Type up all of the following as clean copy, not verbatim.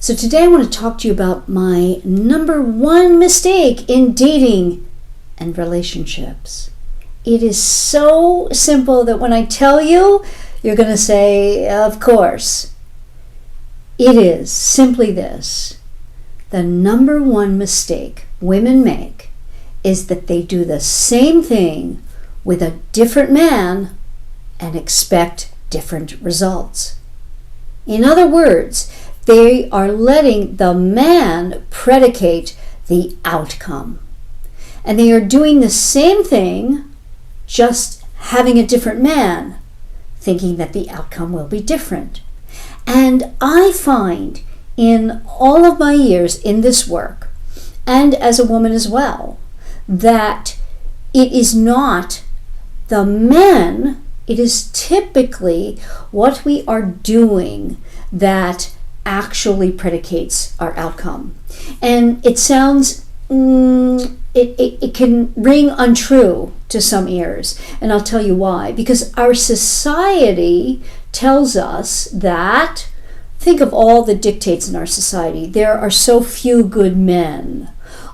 So today I want to talk to you about my number one mistake in dating and relationships. It is so simple that when I tell you, you're going to say, of course. It is simply this. The number one mistake women make is that they do the same thing with a different man and expect different results. In other words, they are letting the man predicate the outcome. And they are doing the same thing, just having a different man, thinking that the outcome will be different. And I find in all of my years in this work, and as a woman as well, that it is not the men, it is typically what we are doing that actually predicates our outcome. And it sounds, it can ring untrue to some ears. And I'll tell you why. Because our society tells us that, think of all the dictates in our society. There are so few good men.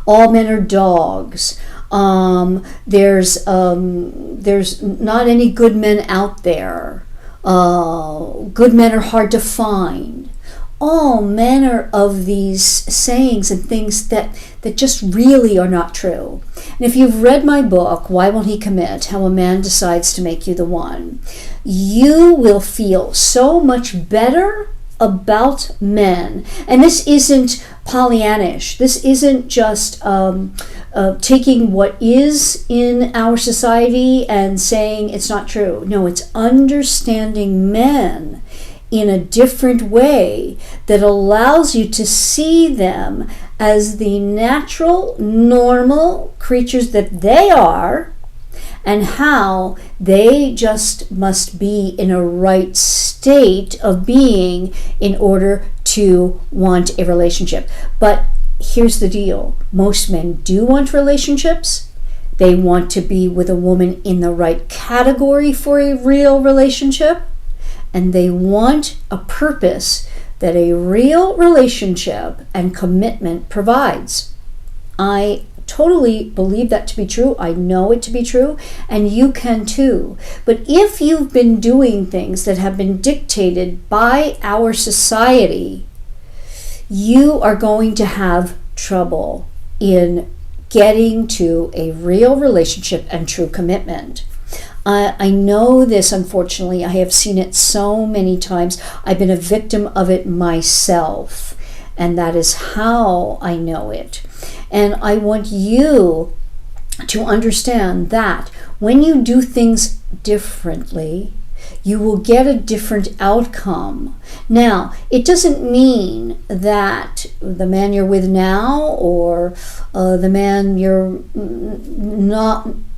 All men are dogs. There's not any good men out there. Good men are hard to find. All manner of these sayings and things that just really are not true. And if you've read my book, Why Won't He Commit? How a Man Decides to Make You the One, you will feel so much better about men. And this isn't Pollyannish. This isn't just taking what is in our society and saying it's not true. No, it's understanding men in a different way that allows you to see them as the natural, normal creatures that they are, and how they just must be in a right state of being in order to want a relationship. But here's the deal. Most men do want relationships. They want to be with a woman in the right category for a real relationship. And they want a purpose that a real relationship and commitment provides. I totally believe that to be true. I know it to be true, and you can too. But if you've been doing things that have been dictated by our society, you are going to have trouble in getting to a real relationship and true commitment. I know this, unfortunately. I have seen it so many times. I've been a victim of it myself, and that is how I know it. And I want you to understand that when you do things differently, you will get a different outcome. Now, it doesn't mean that the man you're with now or the man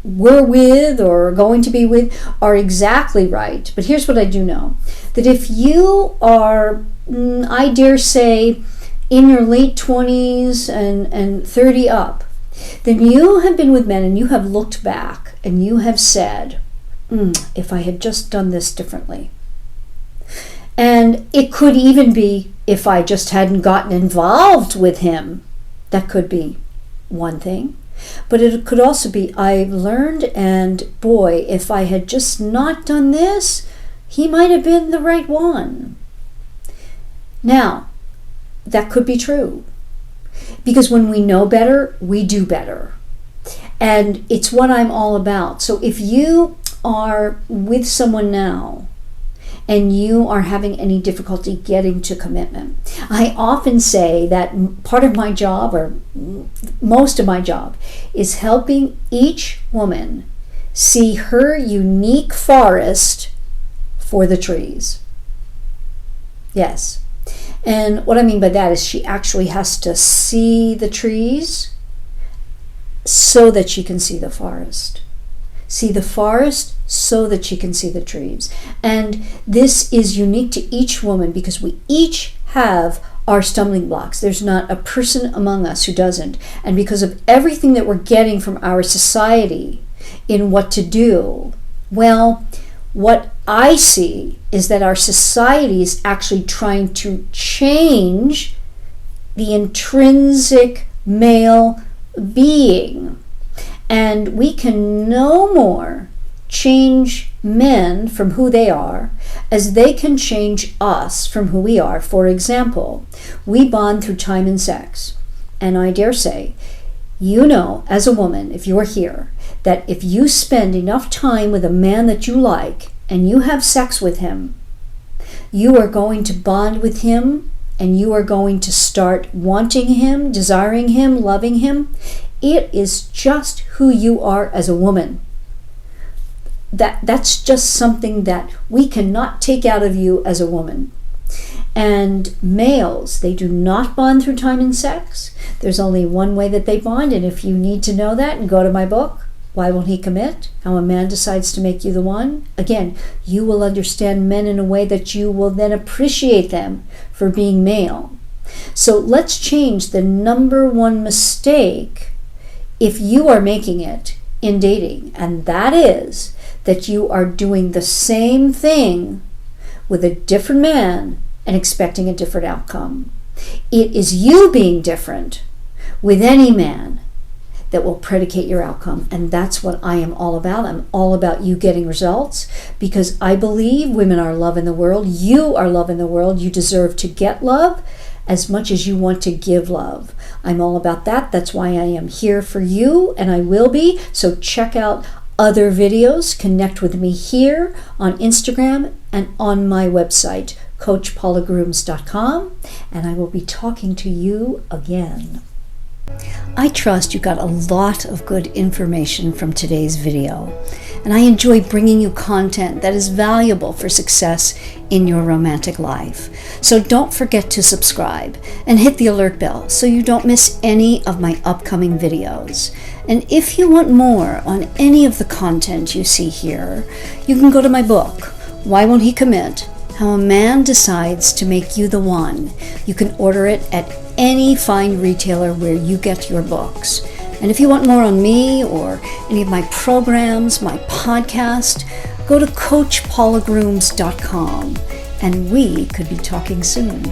we're with or going to be with are exactly right. But here's what I do know. That if you are, I dare say, in your late 20s and 30 up, then you have been with men and you have looked back and you have said, if I had just done this differently. And it could even be if I just hadn't gotten involved with him. That could be one thing. But it could also be, I've learned, and boy, if I had just not done this, he might have been the right one. Now, that could be true. Because when we know better, we do better. And it's what I'm all about. So if you are with someone now and you are having any difficulty getting to commitment, I often say that part of my job, or most of my job, is helping each woman see her unique forest for the trees. Yes. And what I mean by that is she actually has to see the trees so that she can see the forest. See the forest so that she can see the trees. And this is unique to each woman because we each have our stumbling blocks. There's not a person among us who doesn't. And because of everything that we're getting from our society in what to do, well, what I see is that our society is actually trying to change the intrinsic male being. And we can no more change men from who they are as they can change us from who we are. For example, we bond through time and sex. And I dare say, you know, as a woman, if you're here, that if you spend enough time with a man that you like and you have sex with him, you are going to bond with him and you are going to start wanting him, desiring him, loving him. It is just who you are as a woman. That's just something that we cannot take out of you as a woman. And males, they do not bond through time and sex. There's only one way that they bond, and if you need to know that, go to my book, Why Won't He Commit? How a Man Decides to Make You the One. Again, you will understand men in a way that you will then appreciate them for being male. So let's change the number one mistake, if you are making it in dating, and that is that you are doing the same thing with a different man and expecting a different outcome. It is you being different with any man that will predicate your outcome, and that's what I am all about. I'm all about you getting results, because I believe women are love in the world. You are love in the world. You deserve to get love as much as you want to give love. I'm all about that. That's why I am here for you, and I will be. So check out other videos. Connect with me here on Instagram and on my website, CoachPaulagrooms.com, and I will be talking to you again. I trust you got a lot of good information from today's video, and I enjoy bringing you content that is valuable for success in your romantic life. So don't forget to subscribe and hit the alert bell so you don't miss any of my upcoming videos. And if you want more on any of the content you see here, you can go to my book, Why Won't He Commit? How a Man Decides to Make You the One. You can order it at any fine retailer where you get your books. And if you want more on me or any of my programs, my podcast, go to CoachPaulagrooms.com, and we could be talking soon.